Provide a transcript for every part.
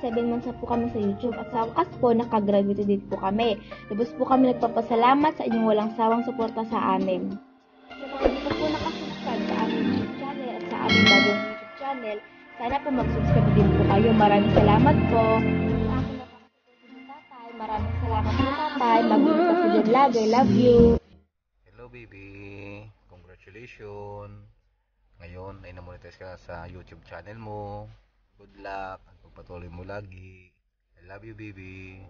7 months na po kami sa YouTube at sa wakas po nakagraduate din po kami. Lubos po kami nagpapasalamat sa inyong walang sawang suporta sa amin. Sa mga hindi pa po nakasubscribe sa aming YouTube channel at sa aming bagong YouTube channel, sana po mag-subscribe din po kayo. Maraming salamat po. Sa akin na pakasuporta ng tatay, maraming salamat po tatay. Mag-ingat ka sa dyan lagi. Love you. Hello baby, congratulations. Ngayon ay namonetize ka sa YouTube channel mo. Good luck at pagpatuloy mo lagi. I love you baby.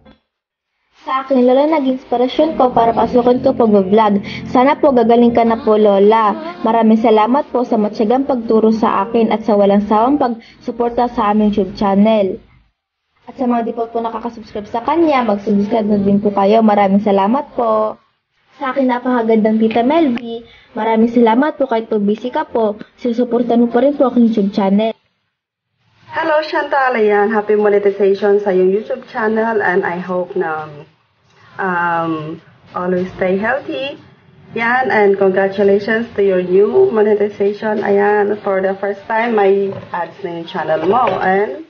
Sa akin, Lola, naging inspirasyon ko para pasukin ko pag-vlog. Sana po gagaling ka na po, Lola. Maraming salamat po sa matyagang pagturo sa akin at sa walang sawang pagsuporta sa aming YouTube channel. At sa mga di po nakakasubscribe sa kanya, mag-subscribe na din po kayo. Maraming salamat po. Sa akin, napakagandang Tita Melvie. Maraming salamat po kahit po busy ka po. Susuportan mo pa rin po aking YouTube channel. Hello Chantal, ayan, happy monetization sa iyong YouTube channel and I hope na always stay healthy. Yan, and congratulations to your new monetization. Ayan, for the first time, may ads na yung channel mo and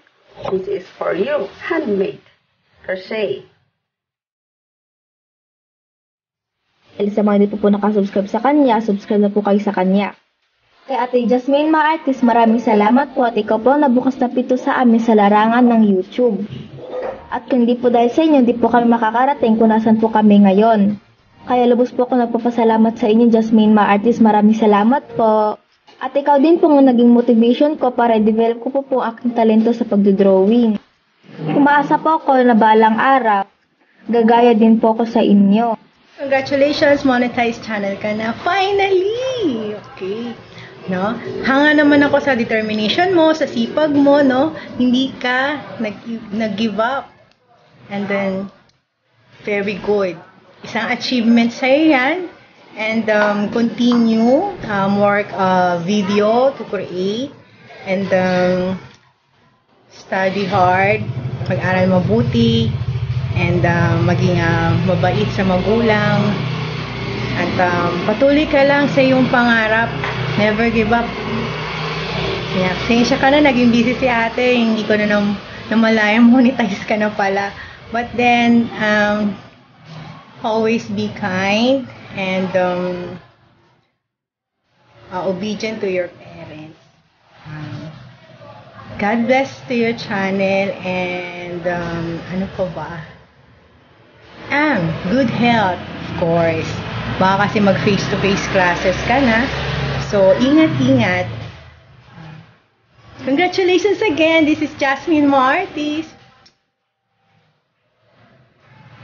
this is for you, handmade, crochet. Sa mga hindi po nakasubscribe sa kanya, subscribe na po kayo sa kanya. Kay Ate Jasmine Ma-Artist, maraming salamat po at ikaw po nabukas na pito sa amin sa larangan ng YouTube. At kung di po dahil sa inyo, hindi po kami makakarating kung nasan po kami ngayon. Kaya lubos po ako nagpapasalamat sa inyo, Jasmine Ma-Artist, maraming salamat po. At ikaw din po ang naging motivation ko para i-develop ko po aking talento sa pagdodrawing. Umaasa po ako na balang araw, gagaya din po ako sa inyo. Congratulations, monetized channel ka na. Finally! Okay. No? Hanga naman ako sa determination mo, sa sipag mo, no? Hindi ka nag-give up. And then, very good. Isang achievement sa'yo yan. And continue work video to create. And study hard. Mag-aral mabuti. And maging mabait sa magulang. At patuloy ka lang sa iyong pangarap. Never give up. Yeah, pasensya ka na, naging busy si ate. Hindi ko na namalayang monetize ka na pala. But then, always be kind and obedient to your parents. God bless to your channel and ano pa ba? Good health, of course. Baka kasi mag face-to-face classes ka na. So, ingat-ingat. Congratulations again. This is Jasmine Ma-Artist.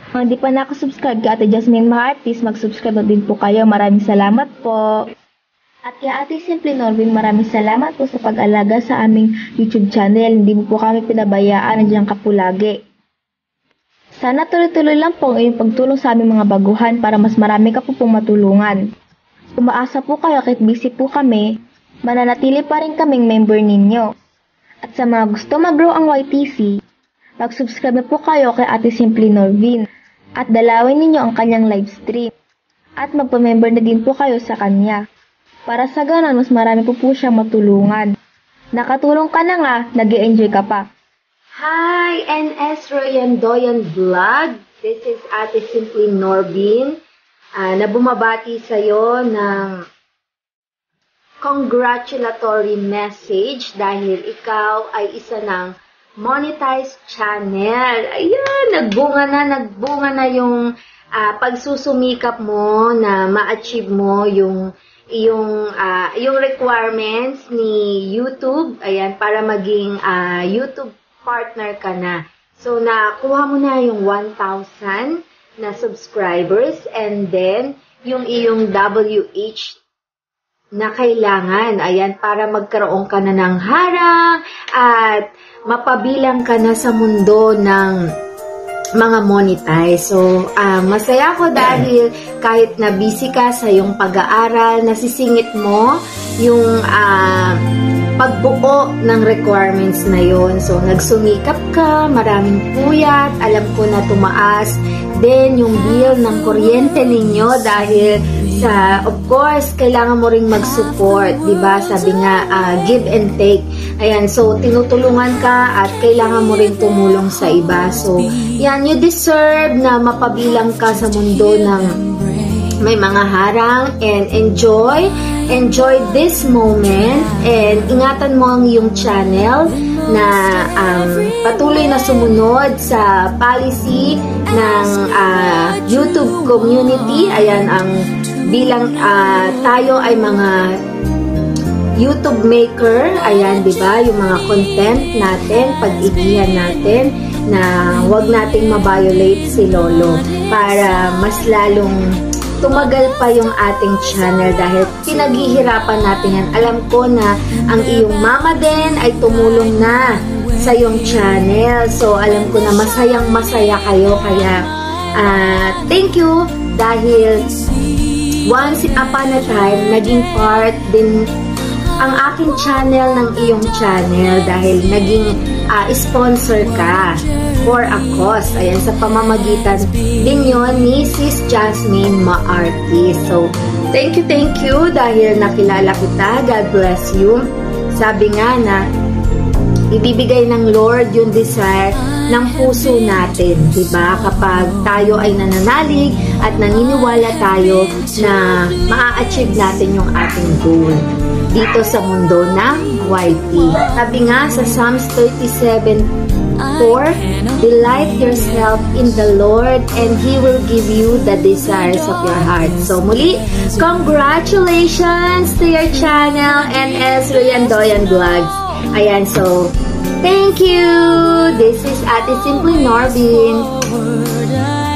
Kung hindi pa nakasubscribe ka Ate Jasmine Ma-Artist, mag-subscribe na din po kayo. Maraming salamat po. At kay Ate Simple Norvin, maraming salamat po sa pag-alaga sa aming YouTube channel. Hindi mo po kami pinabayaan. Nandiyan ka po lagi. Sana tuloy-tuloy lang po ang iyong pagtulong sa aming mga baguhan para mas marami ka po pong matulungan. Umaasa po kayo kahit busy po kami, mananatili pa rin kaming member ninyo. At sa mga gusto mag-grow ang YTC, mag-subscribe na po kayo kay Ate Simple Norvin at dalawin ninyo ang kanyang live stream. At magpa-member na din po kayo sa kanya. Para sa ganon, mas marami po siyang matulungan. Nakatulong ka na nga, nag-e-enjoy ka pa. Hi, NS Royan Doyan Vlog. This is Ate Simple Norvin. Na bumabati sa'yo ng congratulatory message dahil ikaw ay isa ng monetized channel. Ayan, nagbunga na yung pagsusumikap mo na ma-achieve mo yung requirements ni YouTube. Ayan, para maging YouTube partner ka na. So, nakuha mo na yung 1,000 na subscribers and then yung iyong WH na kailangan. Ayan, para magkaroon ka na ng harang at mapabilang ka na sa mundo ng mga monetize. So, masaya ako dahil kahit na busy ka sa iyong pag-aaral, nasisingit mo yung pagbuo ng requirements na yon. So, nagsumikap ka, maraming puyat, alam ko na tumaas din yung bill ng kuryente ninyo dahil sa, of course, kailangan mo ring mag-support, di ba? Sabi nga, give and take. Ayan, so tinutulungan ka at kailangan mo rin tumulong sa iba. So, yan, you deserve na mapabilang ka sa mundo ng may mga harang, and enjoy this moment, and ingatan mo ang iyong channel na patuloy na sumunod sa policy ng YouTube community. Ayan, ang bilang tayo ay mga YouTube maker, ayan, di ba? Yung mga content natin, pag-igihan natin na wag nating ma-violate si Lolo para mas lalong tumagal pa yung ating channel dahil pinaghihirapan natin yan. Alam ko na ang iyong mama din ay tumulong na sa iyong channel. So, alam ko na masaya kayo. Kaya, thank you dahil once upon a time, naging part din ang aking channel ng iyong channel dahil naging sponsor ka for a cause. Ayan, sa pamamagitan din yun ni Sis Jasmine Maartis. So, thank you dahil nakilala kita. God bless you. Sabi nga na ibibigay ng Lord yung desire ng puso natin, diba? Kapag tayo ay nananalig at naniniwala tayo na maa-achieve natin yung ating goal dito sa mundo ng YT. Sabi nga sa Psalms 37:4, delight yourself in the Lord and He will give you the desires of your heart. So muli, congratulations to your channel and Esri and Doyan Vlogs. Ayan, so thank you! This is Ate Simply Norvin.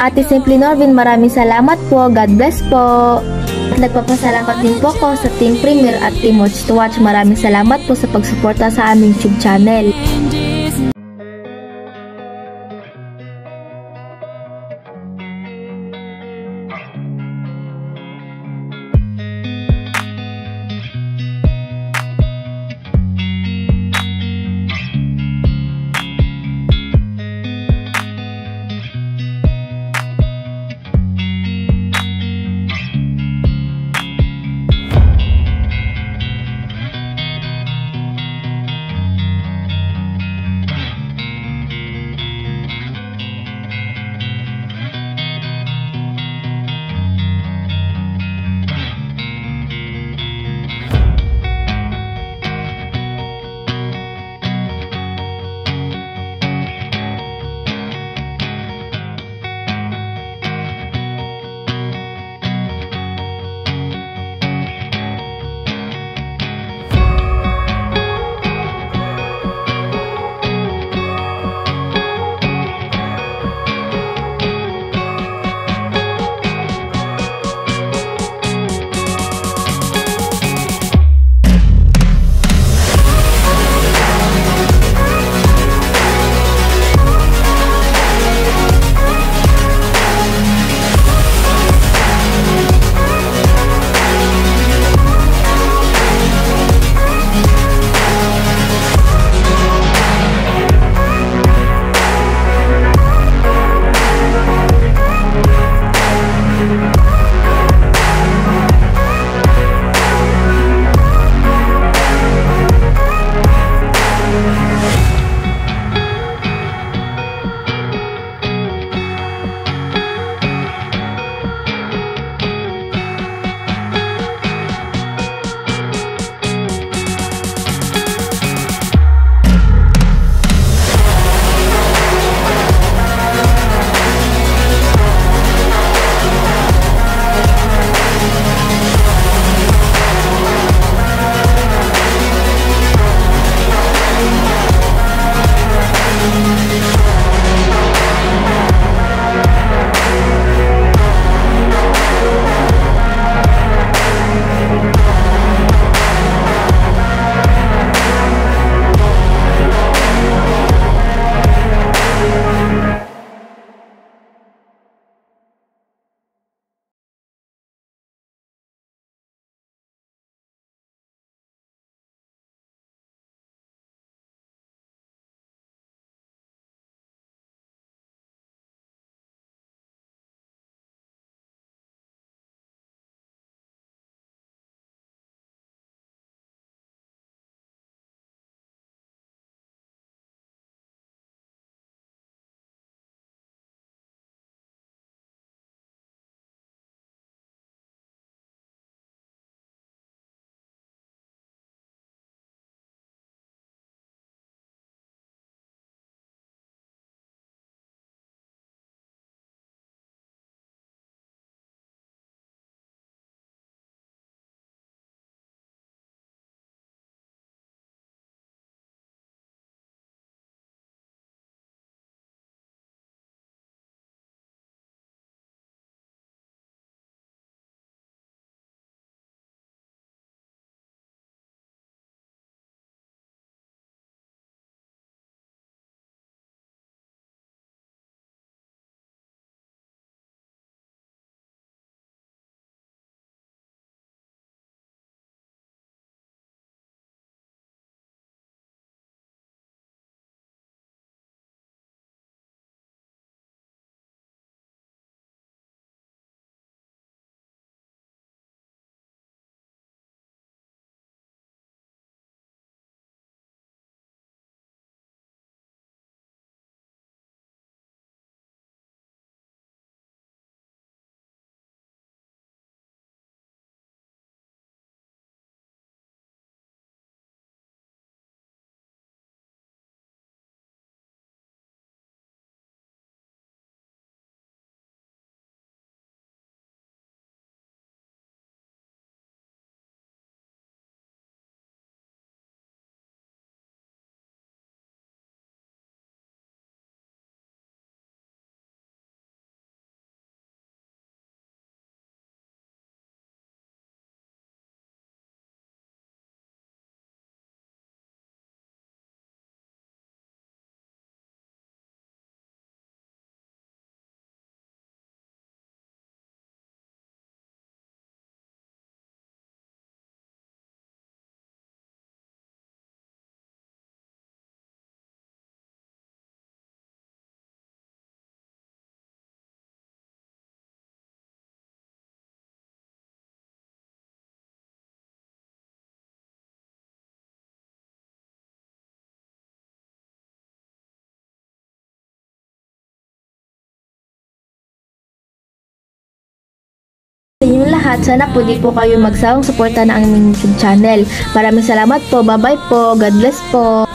Ate Simply Norvin, maraming salamat po. God bless po. At nagpapasalamat din po ako sa Team Premier at Team Watch to Watch. Maraming salamat po sa pagsuporta sa aming YouTube channel. lahat, sana po di po kayo magsawang suporta ng aming YouTube channel. Maraming salamat po. Bye-bye po. God bless po.